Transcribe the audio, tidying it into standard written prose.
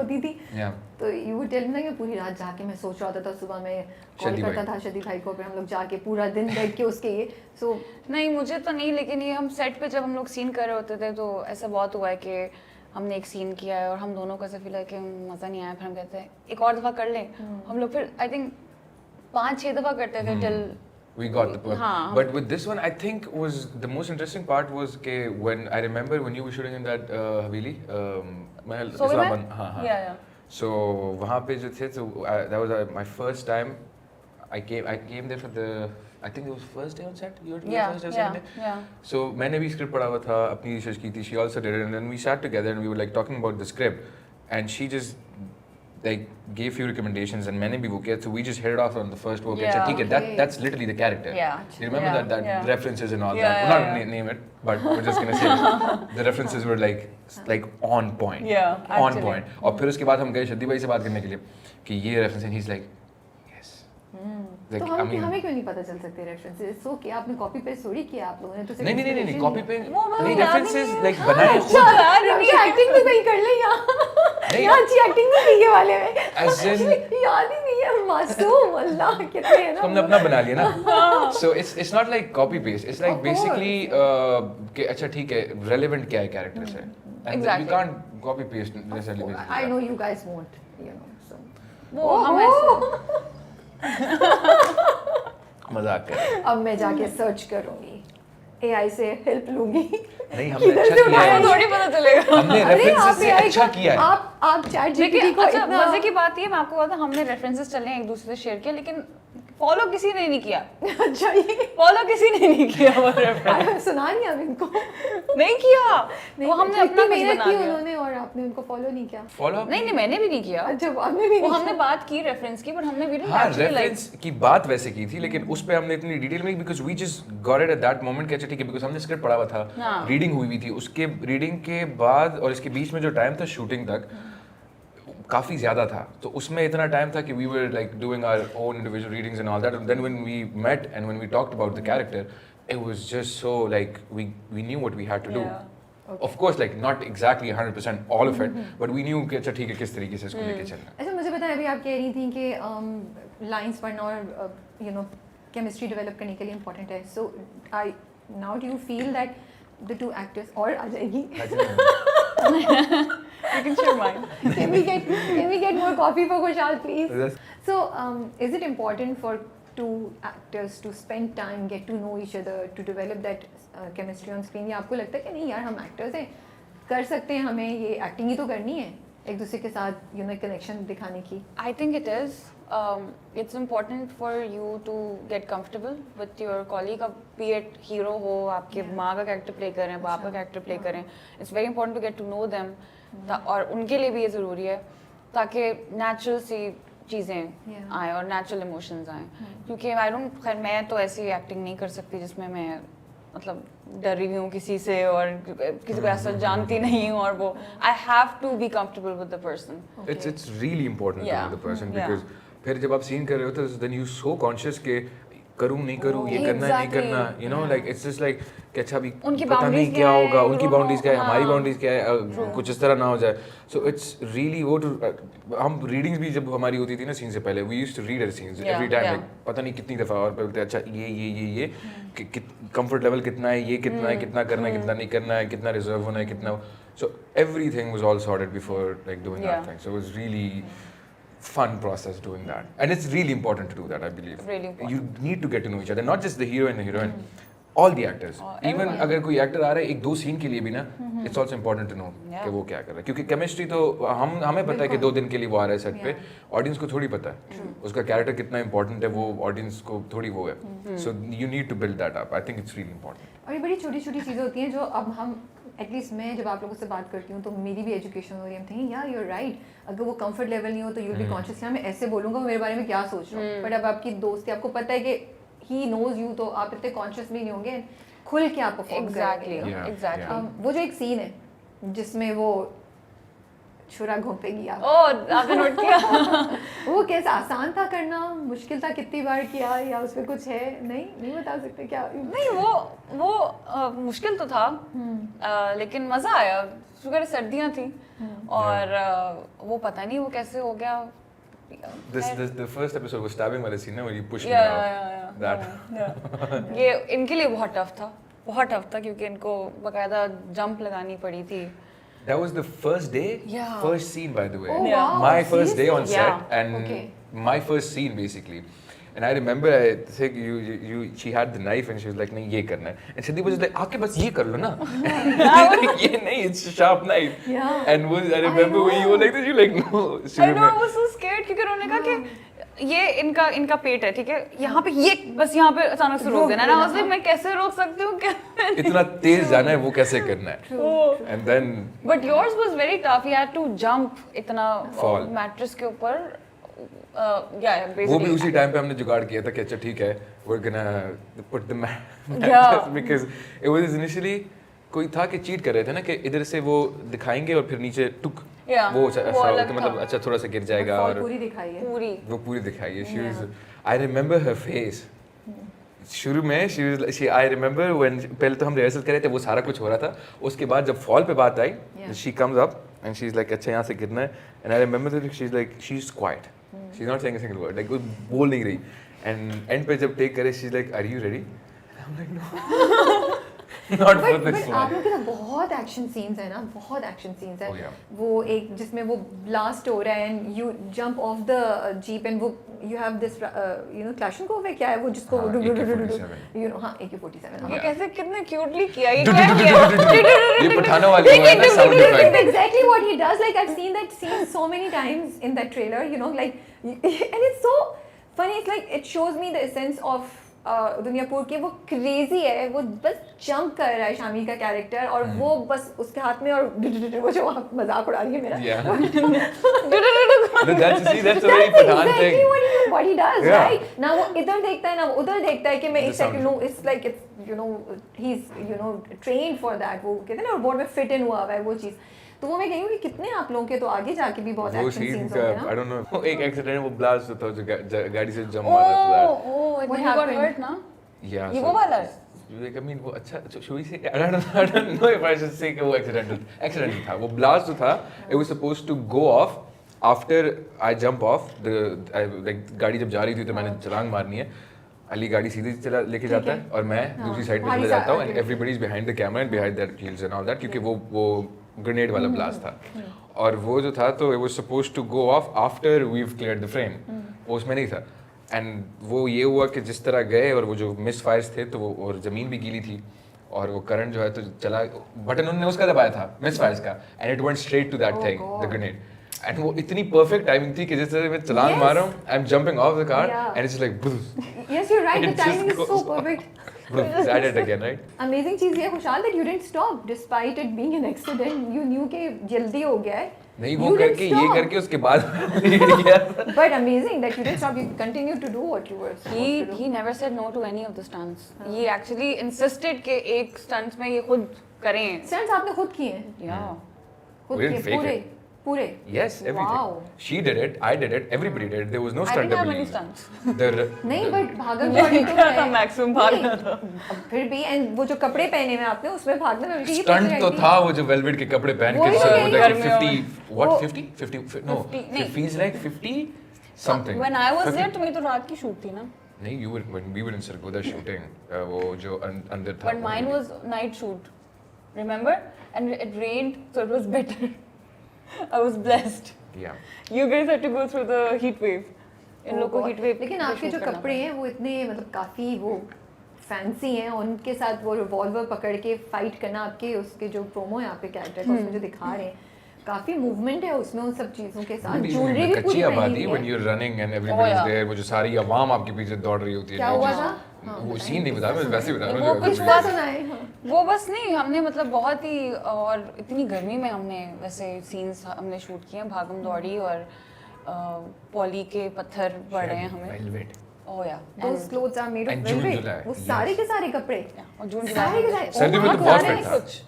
होती थी तो यू वुड टेल मी कि पूरी रात जाके मैं सोच रहा था सुबह में कॉल करता था शदी भाई को, फिर हम लोग जाके पूरा दिन बैठ के उसके ये नहीं मुझे तो नहीं, लेकिन ये हम सेट पे जब हम लोग सीन कर रहे होते थे तो ऐसा बहुत हुआ है कि हमने एक सीन किया है और हम दोनों को ऐसा फील है कि मज़ा नहीं आया, फिर हम कहते हैं एक और दफ़ा कर लें। हम लोग फिर आई थिंक 5-6 दफ़ा करते थे till we got the point. But with this one, I think was the most interesting part was when I remember when you were shooting in that Haveli, Islamabad. Yeah. So वहाँ पे जो थे, so that was my first time. I came there for the, I think it was first day on set. You were first day or second day. Yeah. So मैंने भी script पढ़ा हुआ था, अपनी research की थी. She also did it, and then we sat together and we were like talking about the script, and she just like gave few recommendations and मैंने भी वो किया, so we just hit it off on the first walk. अच्छा ठीक है, that's literally the character. You remember that references and all that. We're not name it, but we're just gonna say the references were like on point. On point. और फिर उसके बाद हम गए शद्दी भाई से बात करने के लिए कि ये reference है, he's like yes. तो हमें क्यों नहीं पता चल सकते रेफरेंसेस? सो कि आपने कॉपी पेस्ट थोड़ी किया आप लोगों ने तो नहीं कॉपी पे नहीं, रेफरेंसेस लाइक बनाए खुद यार, अभी एक्टिंग तो नहीं कर ले यार अच्छी एक्टिंग नहीं की ये वाले में याद ही नहीं है, मासूम अल्लाह कितने है ना, हमने अपना बना लिया ना। So it's not like copy paste, it's like basically कि अच्छा ठीक है रेलेवेंट क्या है कैरेक्टर से, and we can't copy paste necessarily. I know you guys won't, you know, so वो हम ऐसे मजाक कर। अब मैं जाके सर्च करूंगी, एआई से हेल्प लूंगी। नहीं हमने अच्छा किया है, थोड़ी पता चलेगा। हमने रेफरेंसेस से अच्छा किया है। आप चैट जीपीटी को अच्छा इतना मजे की बात ये मैं आपको बताता, हमने रेफरेंसेस चले हैं एक दूसरे से शेयर किया, लेकिन फॉलो किसी ने नहीं किया। अच्छा ये फॉलो किसी ने नहीं किया वो रेफरेंस सुना नहीं अब इनको नहीं किया, वो हमने अपना कुछ मेहनत बना की लिया उन्होंने और आपने उनको फॉलो नहीं किया। फॉलो नहीं मैंने भी नहीं किया। अच्छा आपने भी वो नहीं हमने बात की रेफरेंस की, बट हमने भी हाँ रेफरेंस की बात वैसे की थी, लेकिन उस पे हमने इतनी डिटेल में because we just got it at that moment कि अच्छा ठीक है, बिकॉज हमने स्क्रिप्ट पढ़ा हुआ था, रीडिंग हुई थी, उसके रीडिंग के बाद और इसके बीच में जो टाइम था शूटिंग तक काफ़ी ज़्यादा था, तो उसमें इतना टाइम था कि we were like doing our own individual readings and all that, and then when we met and when we talked about the character it was just so like we knew what we had to do. Of course like not exactly 100% all of it, but we knew कि अच्छा ठीक है किस तरीके से इसको लेके चलना है। अच्छा मुझे बताएं, अभी आप कह रही थी कि लाइंस पढ़ना और यू नो केमिस्ट्री डेवलप करने के लिए इम्पोर्टेंट है, so I now do you feel that the two actors और आ जाएगी You can share mine. can we get more coffee for Kushal please? Yes. So is it important for two actors to spend time, get to know each other, to develop that chemistry on screen? या आपको लगता है कि नहीं यार हम actors हैं, कर सकते हैं, हमें ये एक्टिंग ही तो करनी है एक दूसरे के साथ, यू नो कनेक्शन दिखाने की? I think it is. It's important for you to get comfortable with your colleague, be it hero हो, आपके माँ का कैरेक्टर प्ले कर रहे हैं, बाप का कैरेक्टर प्ले कर रहे हैं. It's very important to get to know them. और उनके लिए भी ये ज़रूरी है ताकि नेचुरल सी चीज़ें आए और नेचुरल इमोशंस आएँ, क्योंकि आई डोंट, खैर मैं तो ऐसी एक्टिंग नहीं कर सकती जिसमें मैं मतलब डर रही हूँ किसी से और किसी को ऐसा जानती नहीं हूँ, और वो I have to be comfortable with the person. It's really important to know the person because फिर जब आप सीन कर रहे होते हो then you so conscious के करूँ नहीं करूँ, ये करना है नहीं करना, you know like it's just like कि अच्छा अभी पता नहीं क्या होगा, उनकी बाउंड्रीज क्या है, हमारी बाउंड्रीज क्या है, कुछ इस तरह ना हो जाए. So it's really वो हम रीडिंग्स भी जब हमारी होती थी ना सीन से पहले, we used to read our scenes every time like पता नहीं कितनी दफ़ा, और बोलते अच्छा ये कंफर्ट लेवल कितना है, ये कितना है, कितना करना है, कितना नहीं करना है, कितना रिजर्व होना है, कितना. So everything was all sorted before like doing that thing. So it was really fun process doing that, and it's really important to do that. I believe Really important. you need to get to know each other, not just the hero and the heroine, all the actors. Even अगर कोई actor आ रहा है एक दो scene के लिए भी ना, it's also important to know कि वो क्या कर रहा है, क्योंकि केमिस्ट्री तो हमें पता है कि 2 दिन के लिए वो आ रहा है सेट पे, ऑडियंस को थोड़ी पता है उसका कैरेक्टर कितना इंपॉर्टेंट है, वो ऑडियंस को थोड़ी वो है. So you need to build that up. I think it's really important. और ये बड़ी छोटी छोटी चीज़ें होती हैं जो अब हम एटलीस्ट मैं जब आप लोगों से बात करती हूँ तो मेरी भी एजुकेशन हो रही है, थिंकिंग यार यू आर राइट, अगर वो कंफर्ट लेवल नहीं हो तो यू विल बी कॉन्शियस कि मैं ऐसे बोलूँगा मेरे बारे में क्या सोच रहा हूँ, बट अब आपकी दोस्ती आपको पता है कि ही नोज यू, तो आप इतने कॉन्शियस भी नहीं होंगे, खुल के आप परफॉर्म करेंगे. एग्जैक्टली. वो जो एक सीन है जिसमें वो छुरा घोंपेगी आप। ओह आपने नोट किया? वो कैसा आसान था करना, मुश्किल था, कितनी बार किया, या उसमें कुछ है? नहीं बता सकते क्या? नहीं वो मुश्किल तो था लेकिन मज़ा आया शुक्र है सर्दियाँ थी और वो पता नहीं वो कैसे हो गया। The first episode was stabbing वाला scene ना where you pushed me Yeah. out. That. ये इनके लिए बहुत टफ था क्योंकि इनको बकायदा जंप लगानी पड़ी थी। That was the first day, Yeah. first scene by the way. Oh, Yeah. wow. My first day on Yeah. set and Okay. my first scene basically. And I remember I think she had the knife and she was like नहीं ये करना है. And Siddhi was just like आके बस ये कर लो ना. ये नहीं, it's a sharp knife. Yeah. And I remember when you were like this, you like no. I know, I was so scared क्योंकि उन्होंने कहा कि ये इनका पेट है ठीक है यहाँ पे ये बस यहाँ पे अचानक से रोक देना है ना। I was like मैं कैसे रोक सकती हूँ क्या? इतना तेज जाना है वो कैसे करना है? And then But yours was very tough. You had to jump इतना Fall. मैट्रेस के ऊपर basically. वो भी उसी टाइम पे हमने जुगाड़ किया था कि अच्छा ठीक है we're gonna put the Yeah. because it was initially कोई था कि चीट कर रहे थे ना कि इधर से वो दिखाएंगे और फिर नीचे टुक Yeah, वो वो अलग तो मतलब था। अच्छा थोड़ा सा गिर जाएगा Fall और पूरी दिखाई है। पूरी वो पूरी दिखाई है she was I remember her face शुरू में she I remember when पहले तो हम रिहर्सल कर रहे थे वो सारा कुछ हो रहा था उसके बाद जब फॉल पे बात आई she comes up and she's like अच्छा यहाँ से गिरना है and I remember that she's quiet she's not saying a single word like वो बोल नहीं रही and end पे जब take करे she's like are you ready and I'm like no not for this but आप one लोग के ना बहुत एक्शन सीन्स है ना, बहुत एक्शन सीन्स है। Oh, yeah. वो एक जिसमें वो ब्लास्ट हो रहा है and you jump of the jeep and वो यू हैव दिस क्लैशनकोव है क्या है वो जिसको हाँ, AK-47 यू नो हाँ AK-47 वो Yeah. कैसे कितने क्यूटली किया ये क्या किया? ये पठानों वाली वो है ना sound effect exactly what he does. Like I've seen that scene so many times in that trailer, you know, like, and it's so funny. It's like it shows me the essence of Duniyapur के वो crazy है, वो बस jump कर रहा है शामी का character और वो बस उसके हाथ में और वो जो आप मजाक उड़ा रही है मेरा yeah that's a very Pathan exactly thing what he does, Yeah. right? ना वो इधर देखता है ना वो उधर देखता है कि मैं The एक second sound. No it's like it's you know he's trained for that. वो कहते हैं ना बोर्ड में फिट इन हुआ हुआ है वो चीज़। तो वो मैं कही हूँ कि कितने आप लोगों के तो आगे जाके भी बहुत वो एक्शन सीन सीन्स का होंगे ना। I don't know एक एक्सीडेंट वो ब्लास्ट होता है जो गाड़ी से जंप मारा था Oh, What you got happened? hurt ना? yeah ये वो वाला है? like I mean वो अच्छा should we say I don't know if I should say कि वो accidental था वो blast जो था it was supposed to go off after I jump off like गाड़ी जब जा रही थी तो मैंने छलांग मारनी है अली गाड़ी सीधी चला लेके जाता है और मैं दूसरी साइड पे चला जाता हूँ and everybody is behind the camera and behind their heels and all that क्योंकि वो ग्रेनेड वाला ब्लास्ट था और वो जो था तो it was supposed to go off after we've cleared the frame वो उसमें नहीं था एंड वो ये हुआ कि जिस तरह गए और वो जो मिस फायर्स थे तो वो और ज़मीन भी गीली थी और वो करंट जो है तो चला बटन उन्होंने उसका दबाया था मिस फायर्स का and it went straight to that thing the grenade and वो इतनी परफेक्ट टाइमिंग थी कि जिस तरह मैं छलांग मार रहा हूँ I am jumping of the car and it's like Yes, you're right. The It just timing is so goes perfect. at it again right Amazing चीज़ ये खुशहाल that you didn't stop despite it being an accident. You knew कि जल्दी हो गया है. नहीं वो You didn't करके ये stop. करके उसके बाद lead किया था But amazing that you didn't stop. You continued to do what you were supposed to do. He never said no to any of the stunts. He actually insisted कि एक stunts में ये खुद करें. Stunts आपने खुद किए हैं? Yeah. खुद We didn't किए fake पूरे it. पूरे. yes everything Wow. she did it I did it everybody did it there was no I stunt didn't have double any used. stunts. नहीं बट भागम मैं दौड़ी तो क्या था है. maximum भागना नहीं, था. अब फिर भी एंड वो जो कपड़े पहने हुए आपने उसमें भागने में भी स्टंट तो था वो जो वेलवेट के कपड़े पहन वही के तो सर यही वो गर्मियों 50 what वो- 50 no 50 नहीं। it feels like 50 something When I was 50 there तो मेरी तो रात की shoot थी ना. नहीं you were when we were in Sargodha shooting वो जो अंदर था But mine was night shoot. Remember? And it rained so it was better. I was blessed. yeah You guys had to go through the heat wave. इन लोगों को heat wave. लेकिन में आपके shoot जो करना कपड़े हैं वो इतने मतलब काफ़ी वो फैंसी हैं और उनके साथ वो रिवॉल्वर पकड़ के फाइट करना आपके उसके जो प्रोमो है आपके कैरेक्टर का उसमें जो दिखा रहे हैं काफ़ी मूवमेंट है उसमें उन सब चीज़ों के साथ ज्वेलरी भी कच्ची पूरी आबादी पहनी when हुई है you're running and everybody is yeah. there वो जो सारी आवाम आपके पीछे दौड़ रही होती है क्या वो हुआ चीज़- था? हाँ, वो सीन नहीं बता मैं वैसे ही बता रहा वो हूँ कुछ जो- बात सुनाए हाँ। वो बस नहीं हमने मतलब बहुत ही और इतनी गर्मी में हमने वैसे सीन्स हमने शूट किए हैं भागम दौड़ी और पॉली के पत्थर पड़ रहे हैं हमें. Velvet. Oh yeah. Those clothes are made of and June, velvet. July, वो yes. सारे के सारे कपड़े और जून सारे के सारे सर्दियों में तो oh, बहुत आ रहे fit हैं था। कुछ